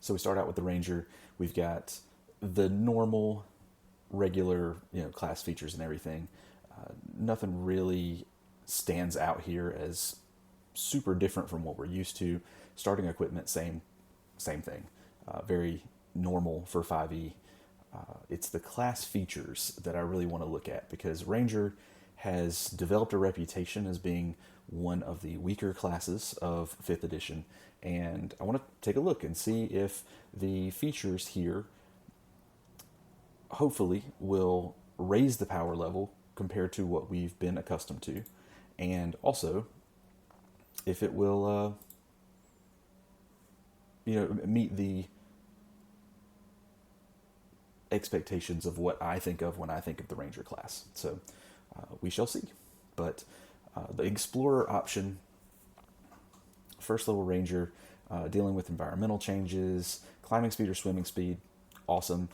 So we start out with the Ranger. We've got the normal, regular, class features and everything. Nothing really stands out here as super different from what we're used to. Starting equipment, same thing. Very normal for 5e. It's the class features that I really want to look at, because Ranger has developed a reputation as being one of the weaker classes of 5th edition, and I want to take a look and see if the features here hopefully will raise the power level compared to what we've been accustomed to, and also if it will meet the expectations of what I think of when I think of the Ranger class. So we shall see. But the Explorer option, first level Ranger, dealing with environmental changes, climbing speed or swimming speed, awesome.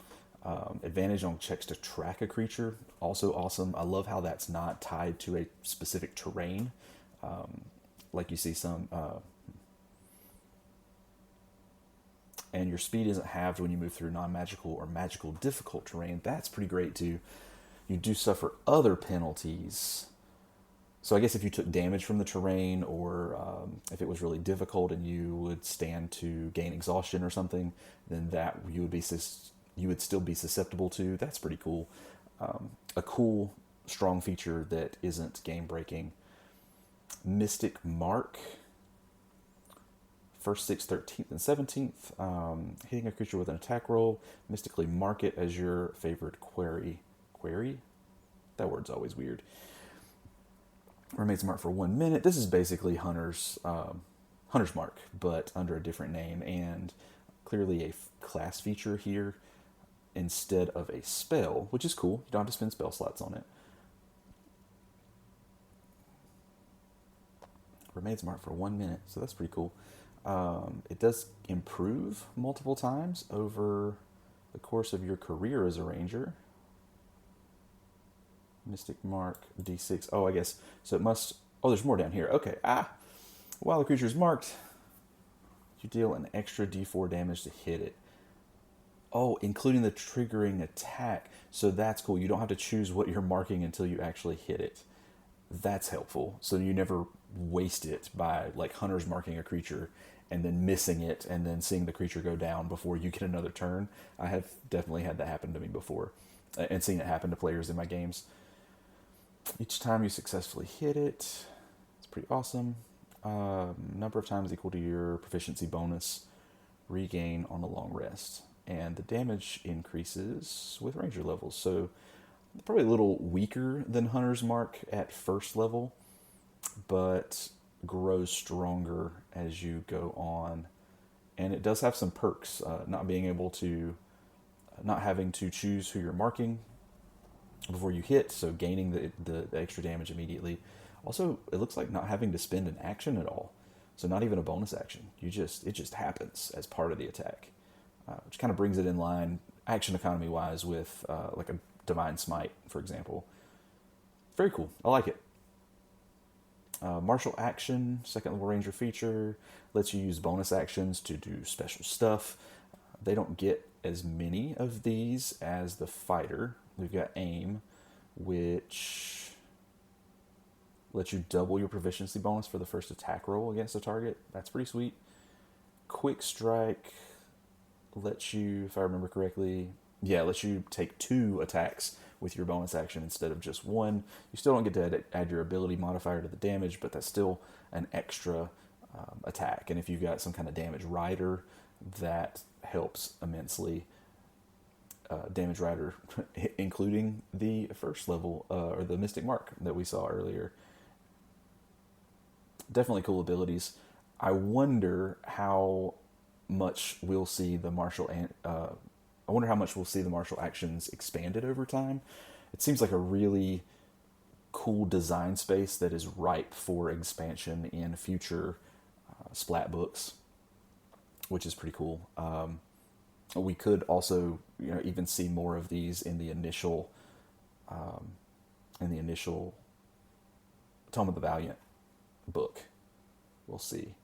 Advantage on checks to track a creature, also awesome. I love how that's not tied to a specific terrain, like you see some. And your speed isn't halved when you move through non-magical or magical difficult terrain. That's pretty great too. You do suffer other penalties. So I guess if you took damage from the terrain, or if it was really difficult and you would stand to gain exhaustion or something, then that you would still be susceptible to. That's pretty cool. A cool, strong feature that isn't game breaking. Mystic Mark. First, 6th, 13th, and 17th. Hitting a creature with an attack roll, mystically mark it as your favorite query. Query? That word's always weird. Remains marked for 1 minute. This is basically Hunter's Mark, but under a different name, and clearly a class feature here instead of a spell, which is cool. You don't have to spend spell slots on it. Remains marked for 1 minute, so that's pretty cool. It does improve multiple times over the course of your career as a Ranger. Mystic Mark, D6. Oh, I guess. So it must... Oh, there's more down here. Okay. While the creature is marked, you deal an extra D4 damage to hit it. Oh, including the triggering attack. So that's cool. You don't have to choose what you're marking until you actually hit it. That's helpful. So you never waste it by, like, Hunter's marking a creature and then missing it and then seeing the creature go down before you get another turn. I have definitely had that happen to me before, and seen it happen to players in my games. Each time you successfully hit it, it's pretty awesome. Number of times equal to your proficiency bonus, regain on a long rest. And the damage increases with Ranger levels. So probably a little weaker than Hunter's Mark at first level, but grows stronger as you go on. And it does have some perks, not having to choose who you're marking before you hit, so gaining the extra damage immediately. Also, it looks like not having to spend an action at all, so not even a bonus action. It just happens as part of the attack, which kind of brings it in line action economy wise with like a Divine Smite, for example. Very cool. I like it. Martial action, second level Ranger feature, lets you use bonus actions to do special stuff. They don't get as many of these as the fighter. We've got aim, which lets you double your proficiency bonus for the first attack roll against a target. That's pretty sweet. Quick strike lets you, if I remember correctly, lets you take 2 attacks with your bonus action instead of just 1. You still don't get to add your ability modifier to the damage, but that's still an extra attack. And if you've got some kind of damage rider, that helps immensely. Damage rider, including the first level, or the Mystic Mark that we saw earlier. Definitely cool abilities. I wonder how much we'll see the martial actions expanded over time. It seems like a really cool design space that is ripe for expansion in future splat books, which is pretty cool. We could also, even see more of these in the initial Tome of the Valiant book. We'll see.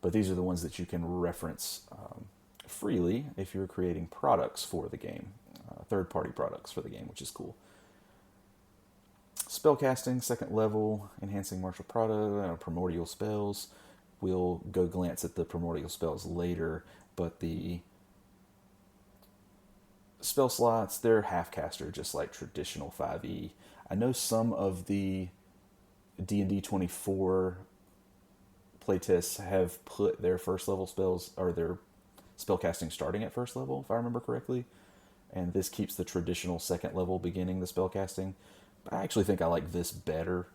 But these are the ones that you can reference freely if you're creating products for the game, third-party products for the game, which is cool. Spellcasting, second level, enhancing martial product, primordial spells. We'll go glance at the primordial spells later, but the spell slots, they're half-caster, just like traditional 5e. I know some of the D&D 24 playtests have put their first level spells, or their spellcasting starting at first level, if I remember correctly. And this keeps the traditional second level beginning the spellcasting. But I actually think I like this better.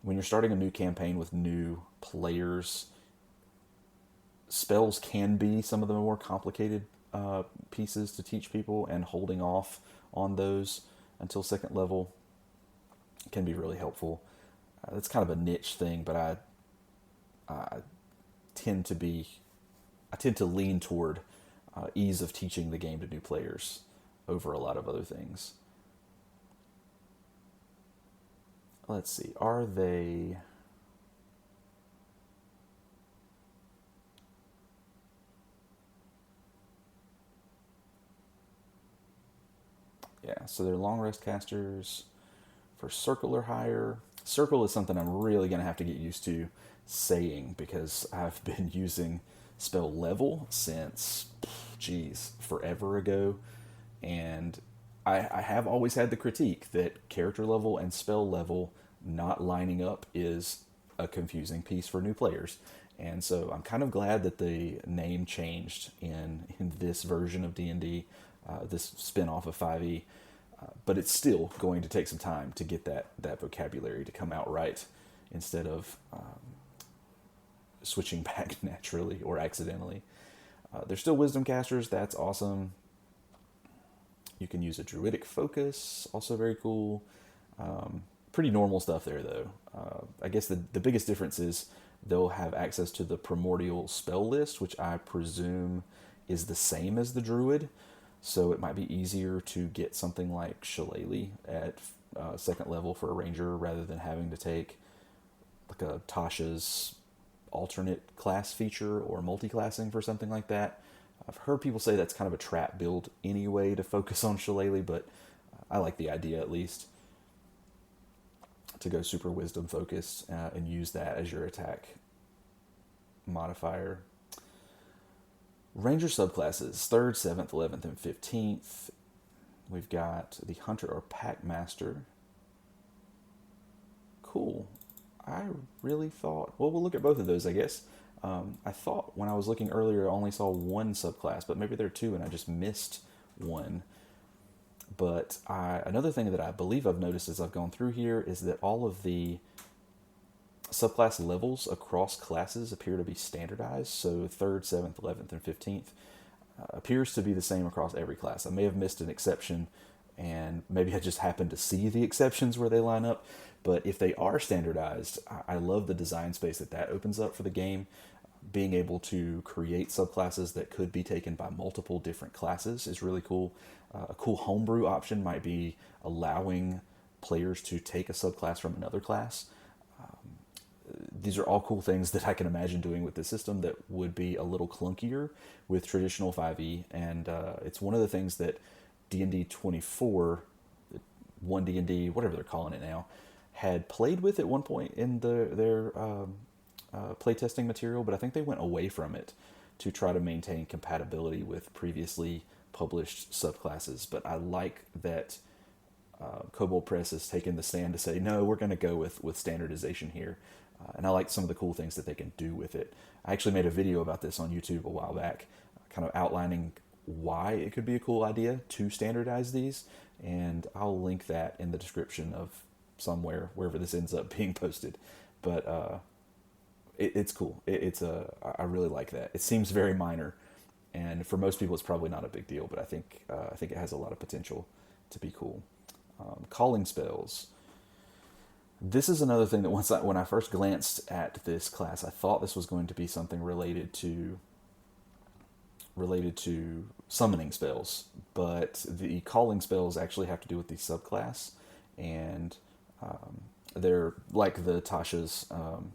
When you're starting a new campaign with new players, spells can be some of the more complicated pieces to teach people, and holding off on those until second level can be really helpful. That's kind of a niche thing, but I tend to lean toward ease of teaching the game to new players over a lot of other things. Let's see, are they... Yeah, so they're long rest casters. For circle or higher, circle is something I'm really going to have to get used to saying, because I've been using spell level since, forever ago. And I have always had the critique that character level and spell level not lining up is a confusing piece for new players. And so I'm kind of glad that the name changed in this version of D&D, this spin-off of 5e. But it's still going to take some time to get that vocabulary to come out right, instead of switching back naturally or accidentally. They're still wisdom casters. That's awesome. You can use a druidic focus. Also very cool. Pretty normal stuff there, though. I guess the biggest difference is they'll have access to the primordial spell list, which I presume is the same as the druid. So it might be easier to get something like Shillelagh at second level for a ranger, rather than having to take like a Tasha's alternate class feature or multi-classing for something like that. I've heard people say that's kind of a trap build anyway to focus on Shillelagh, but I like the idea at least to go super wisdom focused and use that as your attack modifier. Ranger subclasses, 3rd, 7th, 11th, and 15th. We've got the Hunter or Packmaster. Cool. I really thought... Well, we'll look at both of those, I guess. I thought when I was looking earlier, I only saw one subclass, but maybe there are two and I just missed one. But another thing that I believe I've noticed as I've gone through here is that all of the subclass levels across classes appear to be standardized. So 3rd, 7th, 11th, and 15th appears to be the same across every class. I may have missed an exception, and maybe I just happened to see the exceptions where they line up. But if they are standardized, I love the design space that opens up for the game. Being able to create subclasses that could be taken by multiple different classes is really cool. A cool homebrew option might be allowing players to take a subclass from another class. These are all cool things that I can imagine doing with the system that would be a little clunkier with traditional 5e, and it's one of the things that D&D 24, 1D&D, whatever they're calling it now, had played with at one point in their playtesting material, but I think they went away from it to try to maintain compatibility with previously published subclasses. But I like that Kobold Press has taken the stand to say, no, we're going to go with standardization here. And I like some of the cool things that they can do with it. I actually made a video about this on YouTube a while back, kind of outlining why it could be a cool idea to standardize these. And I'll link that in the description of somewhere, wherever this ends up being posted. But it's cool. I really like that. It seems very minor, and for most people it's probably not a big deal, but I think it has a lot of potential to be cool. Calling spells. This is another thing that when I first glanced at this class, I thought this was going to be something related to summoning spells, but the calling spells actually have to do with the subclass, and they're like the Tasha's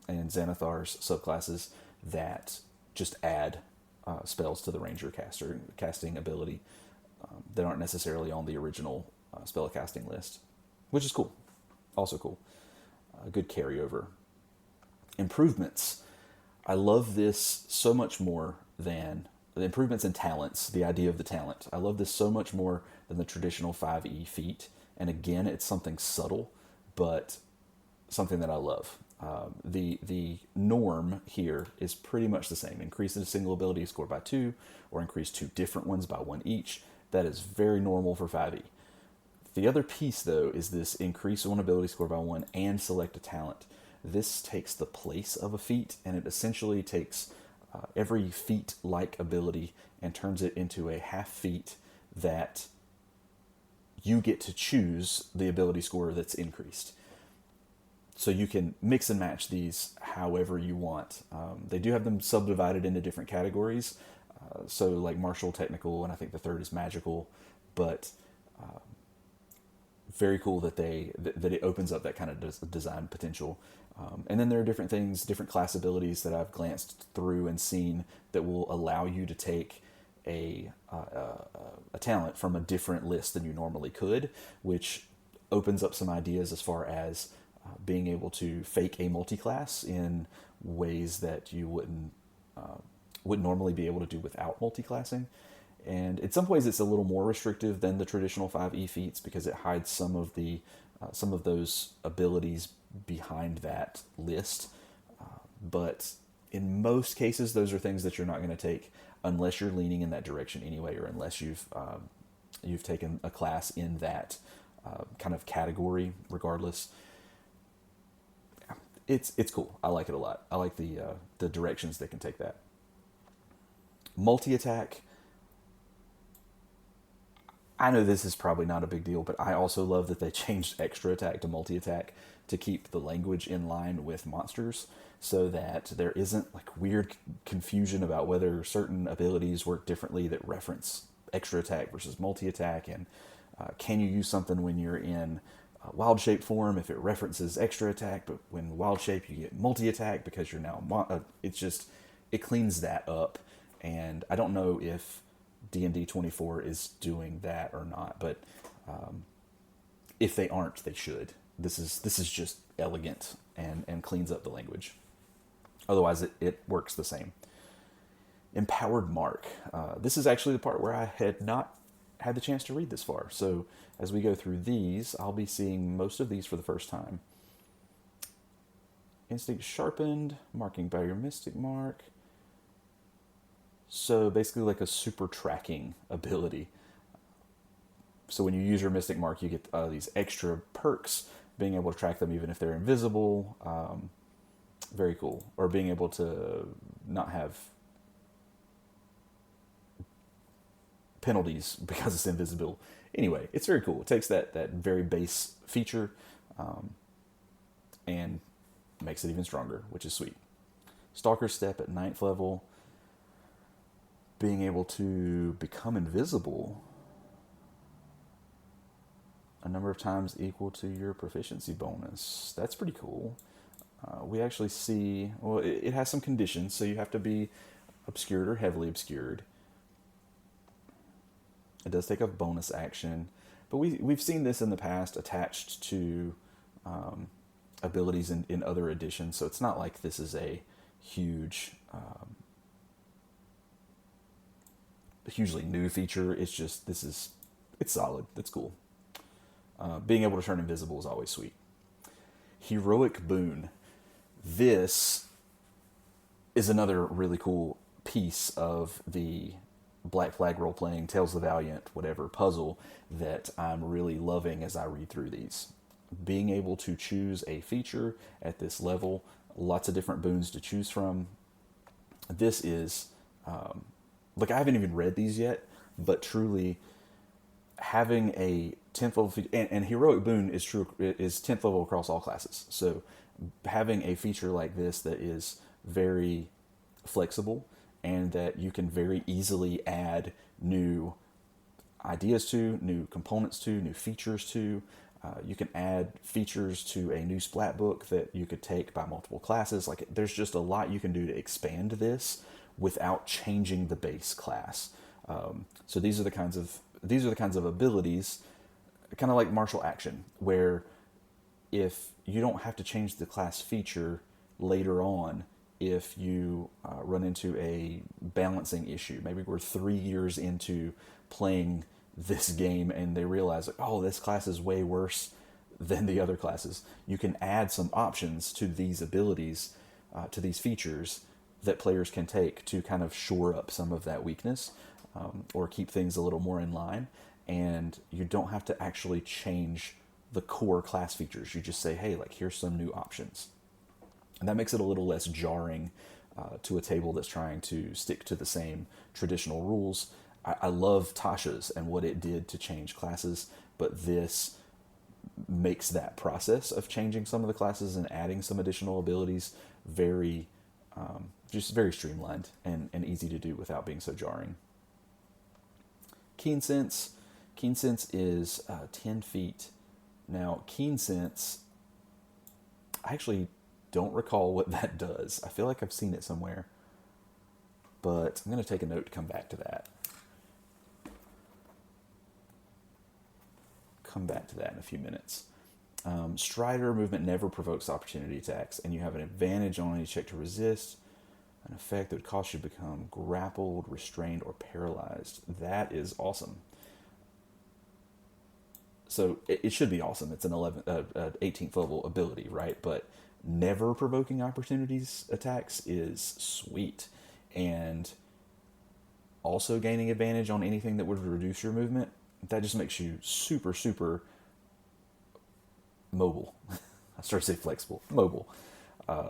and Xanathar's subclasses that just add spells to the ranger casting ability that aren't necessarily on the original spellcasting list, which is cool. Also cool. Good carryover. Improvements. I love this so much more than the improvements in talents, the idea of the talent. I love this so much more than the traditional 5e feat. And again, it's something subtle, but something that I love. The norm here is pretty much the same. Increase a single ability score by 2, or increase 2 different ones by 1 each. That is very normal for 5e. The other piece, though, is this increase one ability score by 1 and select a talent. This takes the place of a feat, and it essentially takes every feat-like ability and turns it into a half feat that you get to choose the ability score that's increased. So you can mix and match these however you want. They do have them subdivided into different categories. So like martial, technical, and I think the third is magical. But very cool that it opens up that kind of design potential. And then there are different things, different class abilities that I've glanced through and seen that will allow you to take a talent from a different list than you normally could, which opens up some ideas as far as being able to fake a multi-class in ways that you wouldn't normally be able to do without multi-classing. And in some ways, it's a little more restrictive than the traditional 5e feats because it hides some of those abilities behind that list. But in most cases, those are things that you're not going to take unless you're leaning in that direction anyway, or unless you've taken a class in that kind of category. Regardless, it's cool. I like it a lot. I like the directions they can take that. Multi-attack. I know this is probably not a big deal, but I also love that they changed extra attack to multi-attack to keep the language in line with monsters so that there isn't like weird confusion about whether certain abilities work differently that reference extra attack versus multi-attack, and can you use something when you're in wild shape form if it references extra attack, but when wild shape you get multi-attack because you're now it cleans that up. And I don't know if D&D 24 is doing that or not, but if they aren't, they should. This is just elegant and cleans up the language. Otherwise, it works the same. Empowered Mark. This is actually the part where I had not had the chance to read this far. So as we go through these, I'll be seeing most of these for the first time. Instinct sharpened, marking by your mystic mark. So basically like a super tracking ability. So when you use your mystic mark, you get these extra perks, being able to track them even if they're invisible. Very cool. Or being able to not have penalties because it's invisible. Anyway, it's very cool. It takes that very base feature and makes it even stronger, which is sweet. Stalker Step at 9th level. Being able to become invisible a number of times equal to your proficiency bonus. That's pretty cool. We actually see, well, it has some conditions, so you have to be obscured or heavily obscured. It does take a bonus action, but we've seen this in the past attached to abilities in other editions, so it's not like this is a huge... hugely new feature. It's just, it's solid. It's cool. Being able to turn invisible is always sweet. Heroic Boon. This is another really cool piece of the Black Flag Roleplaying, Tales of the Valiant, whatever puzzle that I'm really loving as I read through these. Being able to choose a feature at this level, lots of different boons to choose from. This is... Like, I haven't even read these yet, but truly having a 10th level feature, and Heroic Boon is 10th level across all classes. So having a feature like this that is very flexible and that you can very easily add new ideas to, new components to, new features to. You can add features to a new splat book that you could take by multiple classes. Like, there's just a lot you can do to expand this without changing the base class. So these are the kinds of abilities, kind of like martial action, where if you don't have to change the class feature later on, if you run into a balancing issue, maybe we're 3 years into playing this game and they realize, like, oh, this class is way worse than the other classes. You can add some options to these abilities, to these features that players can take to kind of shore up some of that weakness, or keep things a little more in line. And you don't have to actually change the core class features. You just say, hey, like, here's some new options. And that makes it a little less jarring to a table that's trying to stick to the same traditional rules. I love Tasha's and what it did to change classes, but this makes that process of changing some of the classes and adding some additional abilities very, just very streamlined and easy to do without being so jarring. Keensense. Keensense is 10 feet. Now, Keensense, I actually don't recall what that does. I feel like I've seen it somewhere, but I'm going to take a note to come back to that. Come back to that in a few minutes. Strider movement never provokes opportunity attacks, and you have an advantage on any check to resist an effect that would cause you to become grappled, restrained, or paralyzed. That is awesome. So it should be awesome. It's an 18th level ability, right? But never provoking opportunities attacks is sweet. And also gaining advantage on anything that would reduce your movement, that just makes you super, super mobile. I started to say flexible. Mobile.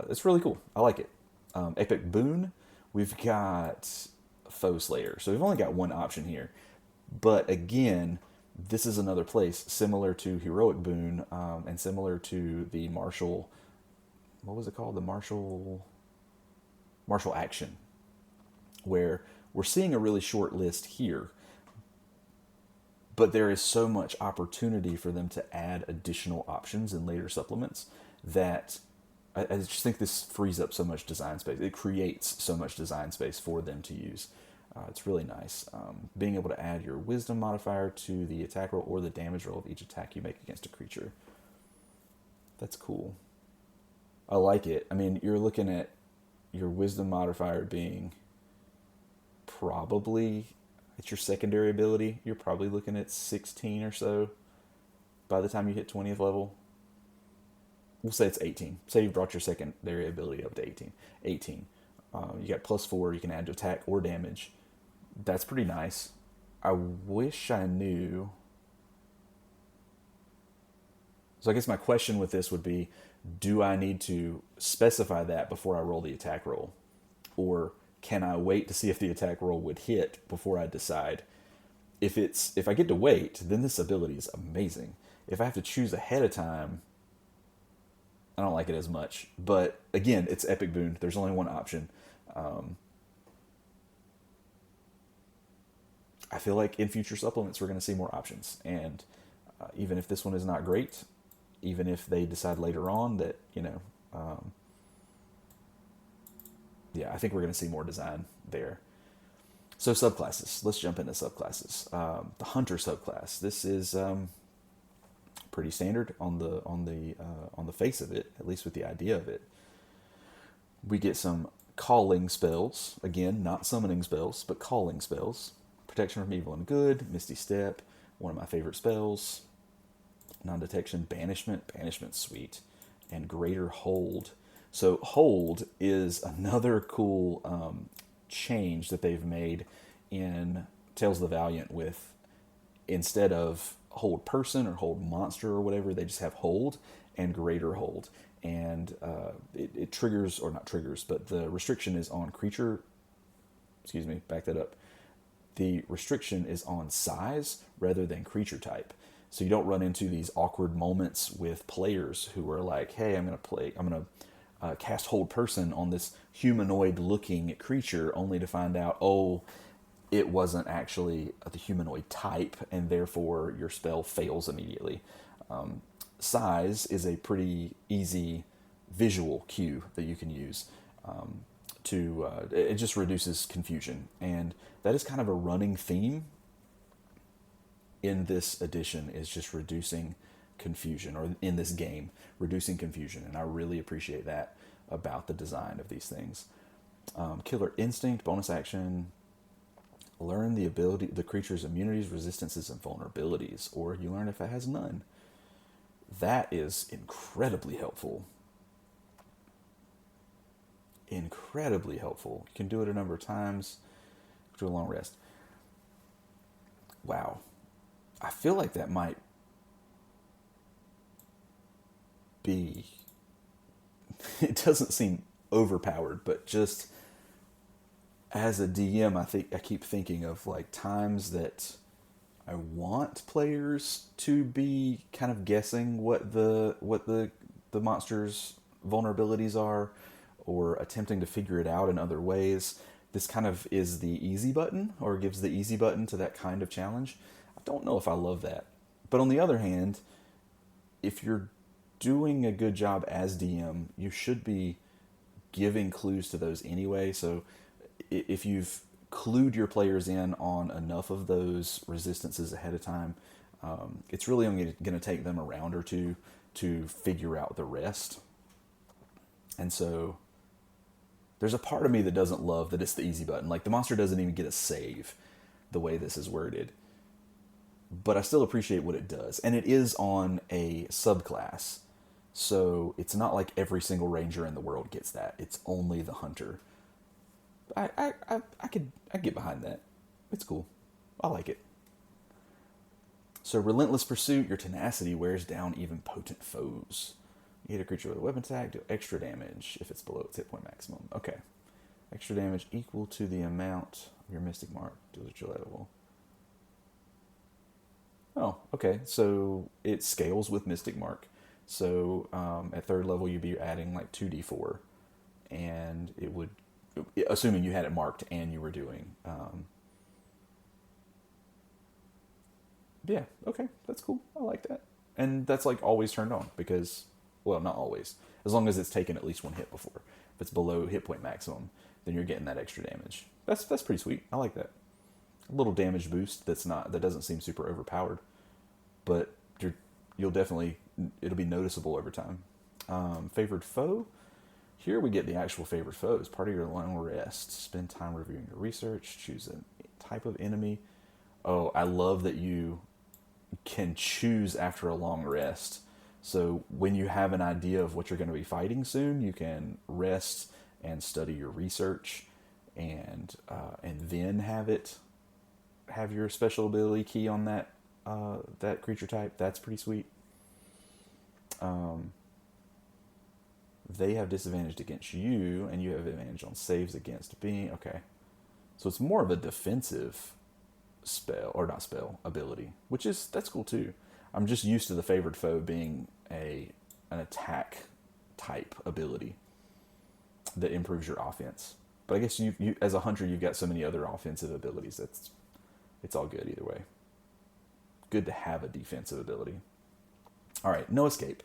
It's really cool. I like it. Epic Boon, we've got Foe Slayer. So we've only got one option here. But again, this is another place similar to Heroic Boon, and similar to the martial, what was it called? The martial action, where we're seeing a really short list here, but there is so much opportunity for them to add additional options in later supplements that I just think this frees up so much design space. It creates so much design space for them to use. It's really nice. Being able to add your wisdom modifier to the attack roll or the damage roll of each attack you make against a creature. That's cool. I like it. I mean, you're looking at your wisdom modifier being probably, it's your secondary ability. You're probably looking at 16 or so by the time you hit 20th level. We'll say it's 18. Say you've brought your secondary ability up to 18. 18. You got +4. You can add to attack or damage. That's pretty nice. I wish I knew. So I guess my question with this would be, do I need to specify that before I roll the attack roll? Or can I wait to see if the attack roll would hit before I decide? If I get to wait, then this ability is amazing. If I have to choose ahead of time, I don't like it as much. But again, it's Epic Boon. There's only one option. I feel like in future supplements, we're going to see more options. And even if this one is not great, even if they decide later on that, I think we're going to see more design there. So subclasses. Let's jump into subclasses. The Hunter subclass. This is pretty standard on the face of it, at least with the idea of it. We get some calling spells. Again, not summoning spells, but calling spells. Protection from evil and good, Misty Step, one of my favorite spells. Non-detection, banishment. Banishment's sweet. And greater hold. So hold is another cool change that they've made in Tales of the Valiant, with, instead of hold person or hold monster or whatever, they just have hold and greater hold. And it triggers, or not triggers, but the restriction is on creature. Excuse me, back that up. The restriction is on size rather than creature type. So you don't run into these awkward moments with players who are like, hey, I'm going to cast hold person on this humanoid looking creature, only to find out, oh, it wasn't actually the humanoid type, and therefore your spell fails immediately. Size is a pretty easy visual cue that you can use it just reduces confusion, and that is kind of a running theme in this edition, is just reducing confusion, or in this game, reducing confusion, and I really appreciate that about the design of these things. Killer Instinct, bonus action, learn the creature's immunities, resistances, and vulnerabilities, or you learn if it has none. That is incredibly helpful. Incredibly helpful. You can do it a number of times. Do a long rest. Wow. I feel like that might be... It doesn't seem overpowered, but just as a DM, I keep thinking of like times that I want players to be kind of guessing what the monster's vulnerabilities are, or attempting to figure it out in other ways. This kind of is the easy button, or gives the easy button to that kind of challenge. I don't know if I love that. But on the other hand, if you're doing a good job as DM, you should be giving clues to those anyway. So if you've clued your players in on enough of those resistances ahead of time, it's really only going to take them a round or two to figure out the rest. And so there's a part of me that doesn't love that it's the easy button. Like, the monster doesn't even get a save the way this is worded. But I still appreciate what it does. And it is on a subclass. So it's not like every single ranger in the world gets that. It's only the hunter. I get behind that. It's cool. I like it. So Relentless Pursuit, your tenacity wears down even potent foes. You hit a creature with a weapon attack, do extra damage if it's below its hit point maximum. Okay. Extra damage equal to the amount of your Mystic Mark. Deals at your level. Oh, okay. So it scales with Mystic Mark. So at 3rd level, you'd be adding like 2d4. And it would, assuming you had it marked and you were doing... yeah, okay. That's cool. I like that. And that's like always turned on because... Well, not always. As long as it's taken at least one hit before. If it's below hit point maximum, then you're getting that extra damage. That's pretty sweet. I like that. A little damage boost that doesn't seem super overpowered, but you'll definitely, it'll be noticeable over time. Favored foe. Here we get the actual favored foes. Part of your long rest. Spend time reviewing your research. Choose a type of enemy. Oh, I love that you can choose after a long rest. So when you have an idea of what you're going to be fighting soon, you can rest and study your research, and then have your special ability key on that creature type. That's pretty sweet. They have disadvantage against you, and you have advantage on saves against being... Okay. So it's more of a defensive ability, that's cool too. I'm just used to the favored foe being an attack type ability that improves your offense. But I guess you as a hunter, you've got so many other offensive abilities. It's all good either way. Good to have a defensive ability. All right, no escape.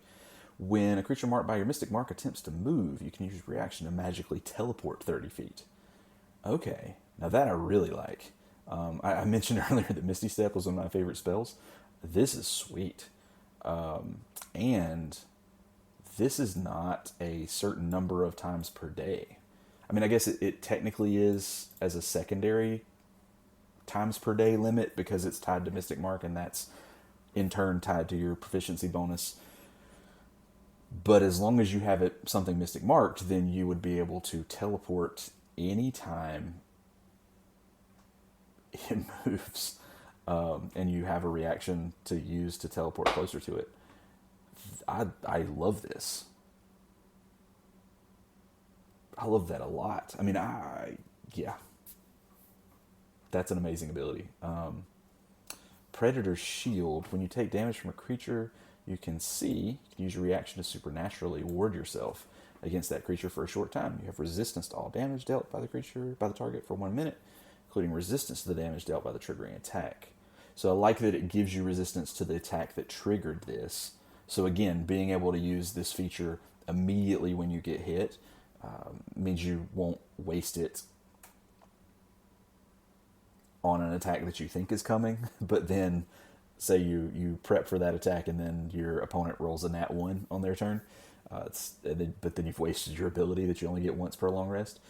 When a creature marked by your Mystic Mark attempts to move, you can use your reaction to magically teleport 30 feet. Okay, now that I really like. I mentioned earlier that Misty Step was one of my favorite spells. This is sweet. And this is not a certain number of times per day. I mean, I guess it technically is as a secondary times per day limit because it's tied to Mystic Mark, and that's in turn tied to your proficiency bonus. But as long as you have something Mystic Marked, then you would be able to teleport anytime it moves. And you have a reaction to use to teleport closer to it. I love this. I love that a lot. I mean, yeah. That's an amazing ability. Predator's Shield. When you take damage from a creature, you can use your reaction to supernaturally ward yourself against that creature for a short time. You have resistance to all damage dealt by the target for 1 minute, including resistance to the damage dealt by the triggering attack. So I like that it gives you resistance to the attack that triggered this. So again, being able to use this feature immediately when you get hit means you won't waste it on an attack that you think is coming, but then say you prep for that attack and then your opponent rolls a nat 1 on their turn, but then you've wasted your ability that you only get once per long rest.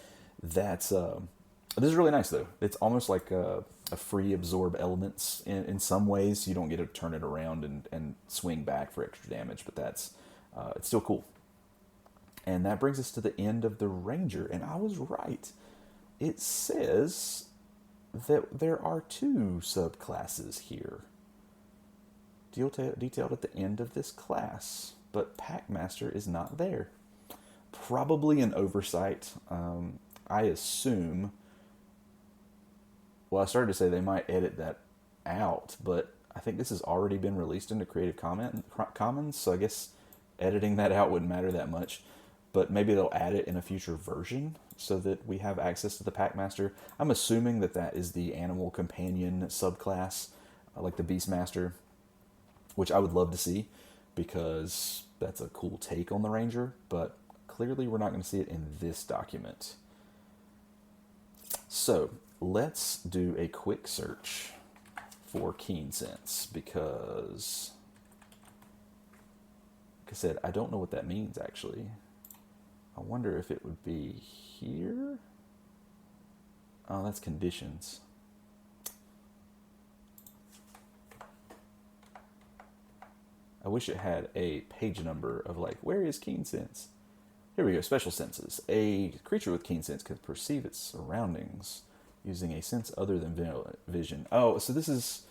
This is really nice though. It's almost like a free absorb elements in some ways. You don't get to turn it around and swing back for extra damage, but it's still cool. And that brings us to the end of the Ranger, and I was right. It says that there are 2 subclasses here, detailed at the end of this class, but Packmaster is not there. Probably an oversight. I assume. Well, I started to say they might edit that out, but I think this has already been released into Creative Commons, so I guess editing that out wouldn't matter that much. But maybe they'll add it in a future version so that we have access to the Packmaster. I'm assuming that is the animal companion subclass, like the Beastmaster, which I would love to see because that's a cool take on the Ranger, but clearly we're not going to see it in this document. So let's do a quick search for Keensense because, like I said, I don't know what that means actually. I wonder if it would be here. Oh, that's conditions. I wish it had a page number of like, where is Keensense? Here we go, special senses. A creature with Keensense can perceive its surroundings using a sense other than vision. Oh, so this is...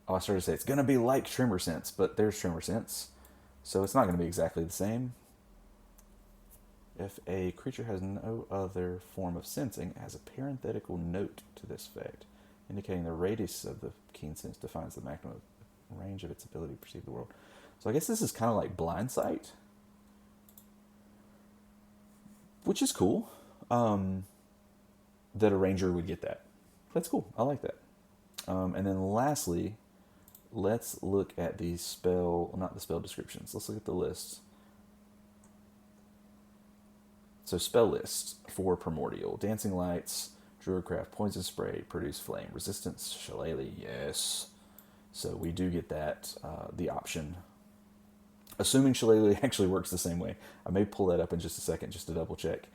Oh, I started to say it's going to be like Tremor Sense, but there's Tremor Sense. So it's not going to be exactly the same. If a creature has no other form of sensing, it has a parenthetical note to this effect, indicating the radius of the Keensense defines the maximum range of its ability to perceive the world. So I guess this is kind of like blind sight, which is cool. That a ranger would get that. That's cool. I like that. And then lastly, let's look at the not the spell descriptions. Let's look at the list. So spell list for Primordial: Dancing Lights, Druidcraft, Poison Spray, Produce Flame, Resistance, Shillelagh, yes. So we do get that, the option. Assuming Shillelagh actually works the same way. I may pull that up in just a second just to double check.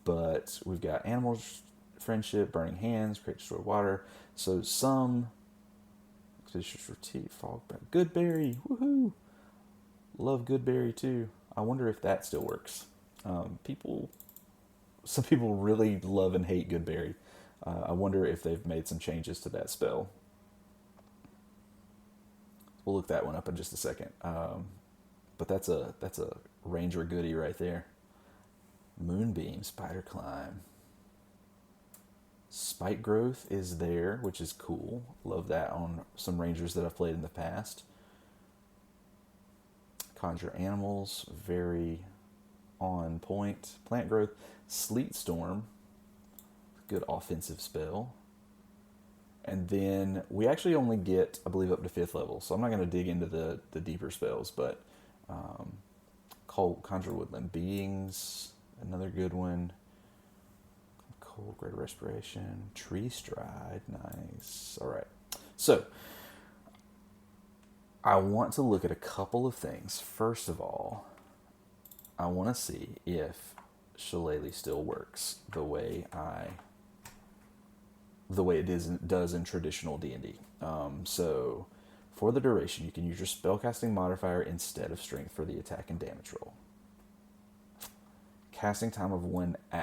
But we've got Animals, Friendship, Burning Hands, Create, Destroy Water. So some... Expeditious Retreat, Fogback, Goodberry, woohoo! Love Goodberry too. I wonder if that still works. Some people really love and hate Goodberry. I wonder if they've made some changes to that spell. We'll look that one up in just a second. But that's a ranger goodie right there. Moonbeam, Spider Climb. Spike Growth is there, which is cool. Love that on some rangers that I've played in the past. Conjure Animals, very on point. Plant Growth, Sleet Storm, good offensive spell. And then we actually only get, I believe, up to 5th level, so I'm not going to dig into the deeper spells, but Conjure Woodland Beings, another good one. Cold, Greater Respiration, Tree Stride, nice. All right, so I want to look at a couple of things. First of all, I want to see if Shillelagh still works the way it does in traditional D&D. So for the duration, you can use your spellcasting modifier instead of strength for the attack and damage roll. Casting time of 1 hour.